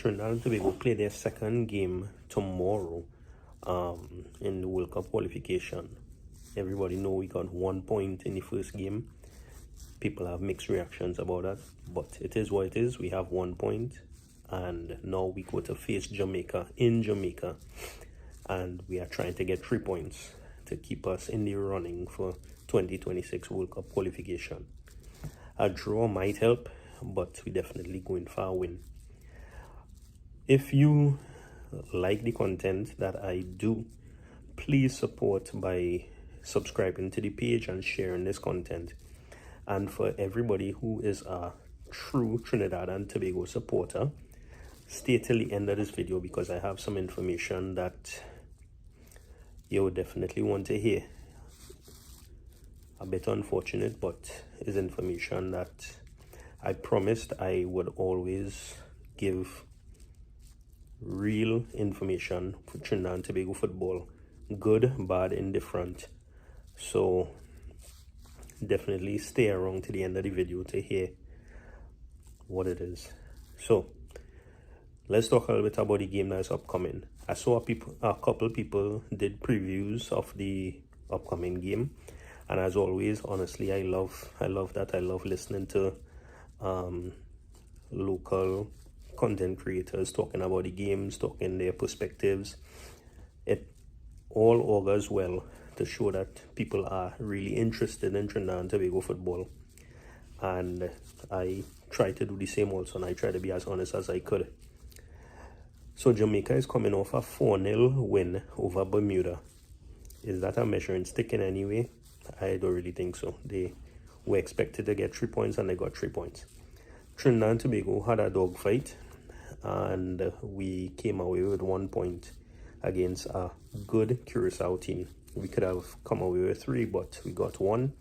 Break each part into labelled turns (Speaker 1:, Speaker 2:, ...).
Speaker 1: Trinidad and Tobago play their second game tomorrow in the World Cup qualification. Everybody know we got 1 point in the first game. People have mixed reactions about that, but it is what it is. We have 1 point, and now we go to face Jamaica in Jamaica, and we are trying to get 3 points to keep us in the running for 2026 World Cup qualification. A draw might help, but we definitely going for a win. If you like the content that I do, please support by subscribing to the page and sharing this content. And for everybody who is a true Trinidad and Tobago supporter, stay till the end of this video because I have some information that you would definitely want to hear. A bit unfortunate, but is information that I promised I would always give real information for Trinidad and Tobago football. Good, bad, indifferent. So definitely stay around to the end of the video to hear what it is. So let's talk a little bit about the game that is upcoming. I saw a couple people did previews of the upcoming game, and as always, honestly, I love that. I love listening to local content creators talking about the games, talking their perspectives. It all augurs well to show that people are really interested in Trinidad and Tobago football, and I try to do the same also, and I try to be as honest as I could. So Jamaica is coming off a 4-0 win over Bermuda. Is that a measuring stick in any way? I don't really think so. They were expected to get 3 points and they got 3 points. Trinidad and Tobago had a dogfight, and we came away with 1 point against a good Curacao team. We could have come away with 3, but we got 1.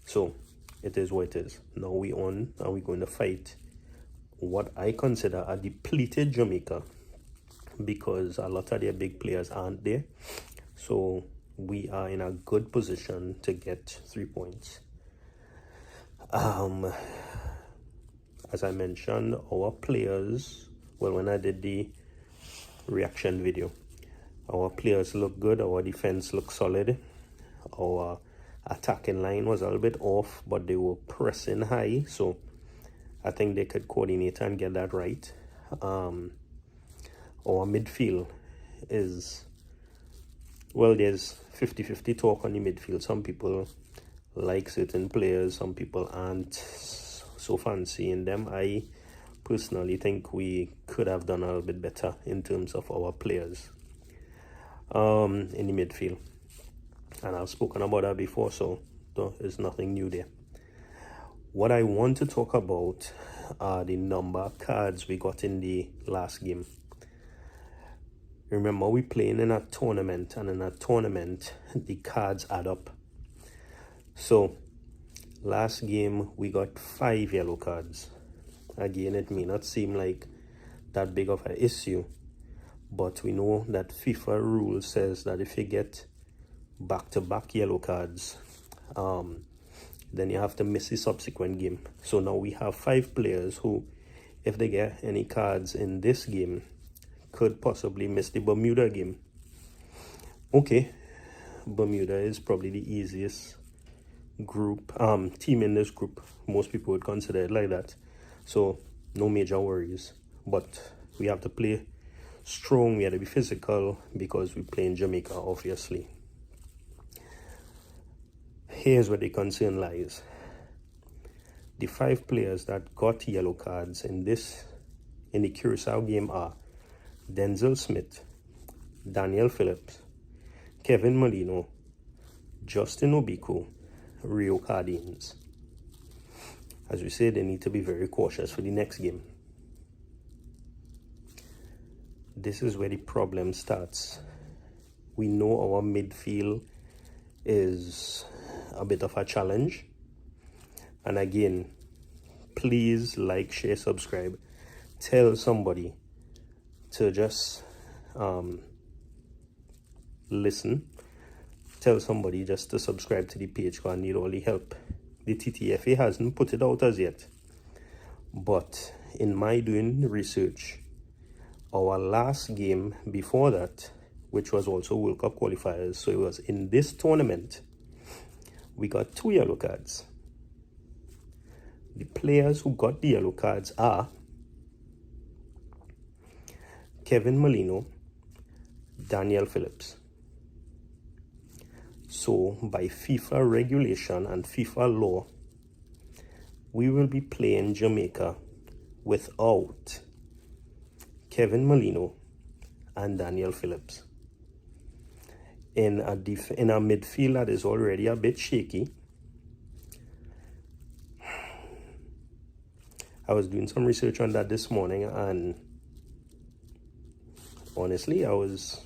Speaker 1: So it is what it is. Now we on, and we're going to fight what I consider a depleted Jamaica, because a lot of their big players aren't there. So we are in a good position to get 3 points. As I mentioned, our players, well, when I did the reaction video, our players look good, our defense looks solid, our attacking line was a little bit off, but they were pressing high, so I think they could coordinate and get that right. Our midfield is, well, there's 50-50 talk on the midfield. Some people like certain players, some people aren't so fancy in them. I personally think we could have done a little bit better in terms of our players in the midfield, and I've spoken about that before, so there's nothing new there. What I want to talk about are the number of cards we got in the last game. Remember, we playing in a tournament, and in a tournament the cards add up. So last game we got 5 yellow cards. Again, it may not seem like that big of an issue, but we know that FIFA rule says that if you get back-to-back yellow cards, then you have to miss the subsequent game. So now we have 5 players who, if they get any cards in this game, could possibly miss the Bermuda game. Okay, Bermuda is probably the easiest team in this group. Most people would consider it like that, so no major worries. But we have to play strong, we have to be physical, because we play in Jamaica, obviously. Here's where the concern lies. The 5 players that got yellow cards in the Curacao game are Denzel Smith, Daniel Phillips, Kevin Molino, Justin Obiko, Rio Cardines. As we said, they need to be very cautious for the next game. This is where the problem starts. We know our midfield is a bit of a challenge, and again, please like, share, subscribe, tell somebody to just listen, tell somebody just to subscribe to the page, because I need all the help. The TTFA hasn't put it out as yet, but in my doing research, our last game before that, which was also World Cup qualifiers, so it was in this tournament, we got 2 yellow cards. The players who got the yellow cards are Kevin Molino, Daniel Phillips. So by FIFA regulation and FIFA law, we will be playing Jamaica without Kevin Molino and Daniel Phillips. In a midfield that is already a bit shaky. I was doing some research on that this morning, and honestly, I was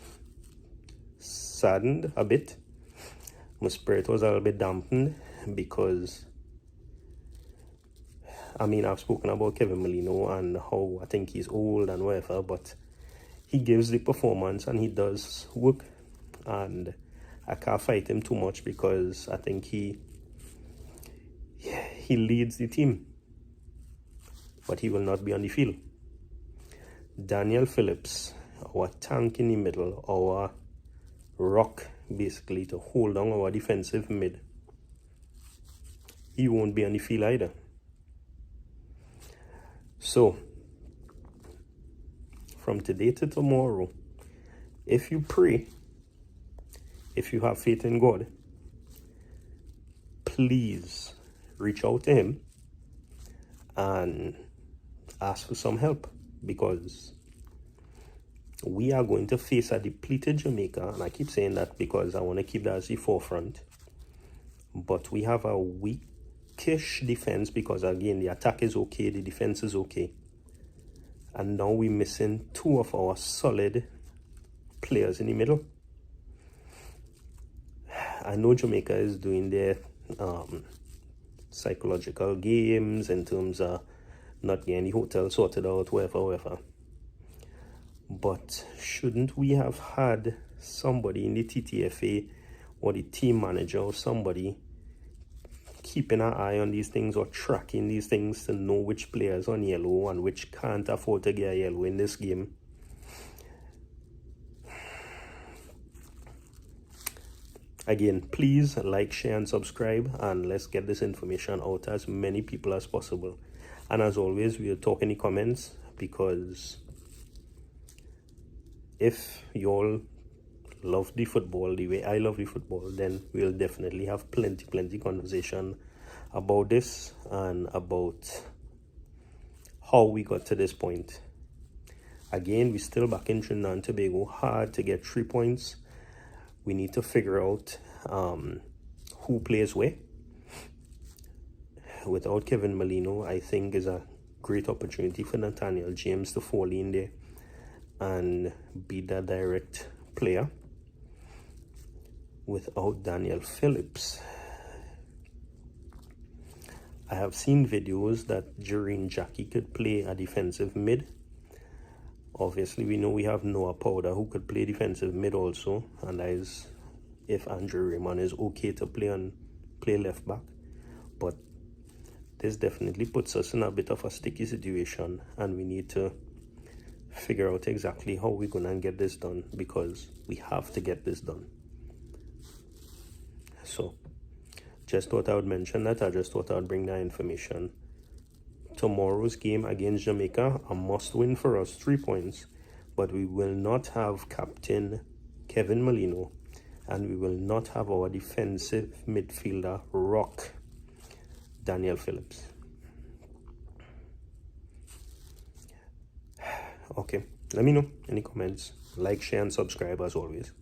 Speaker 1: saddened a bit. My spirit was a little bit dampened because, I mean, I've spoken about Kevin Molino and how I think he's old and whatever, but he gives the performance and he does work, and I can't fight him too much because I think he leads the team, but he will not be on the field. Daniel Phillips, our tank in the middle, our rock basically to hold on our defensive mid, he won't be on the field either. So from today to tomorrow, if you pray, if you have faith in God, please reach out to him and ask for some help, because we are going to face a depleted Jamaica, and I keep saying that because I want to keep that as the forefront. But we have a weakish defense because, again, the attack is okay, the defense is okay. And now we're missing 2 of our solid players in the middle. I know Jamaica is doing their psychological games in terms of not getting the hotel sorted out, whatever. But shouldn't we have had somebody in the TTFA or the team manager or somebody keeping an eye on these things or tracking these things to know which players on yellow and which can't afford to get a yellow in this game? Again, please like, share, and subscribe, and let's get this information out to as many people as possible. And as always, we'll talk in the comments, because if you all love the football the way I love the football, then we'll definitely have plenty conversation about this and about how we got to this point. Again, we're still back in Trinidad and Tobago, hard to get 3 points. We need to figure out who plays where. Without Kevin Molino, I think is a great opportunity for Nathaniel James to fall in there and be the direct player. Without Daniel Phillips, I have seen videos that Jareen Jackie could play a defensive mid. Obviously, we know we have Noah Powder who could play defensive mid also, and that is if Andrew Raymond is okay to play left back. But this definitely puts us in a bit of a sticky situation, and we need to figure out exactly how we're gonna get this done, because we have to get this done. So just thought I would mention that. I just thought I would bring that information. Tomorrow's game against Jamaica, a must win for us, 3 points, but we will not have captain Kevin Molino, and we will not have our defensive midfielder rock Daniel Phillips. Okay, let me know any comments. Like, share, and subscribe as always.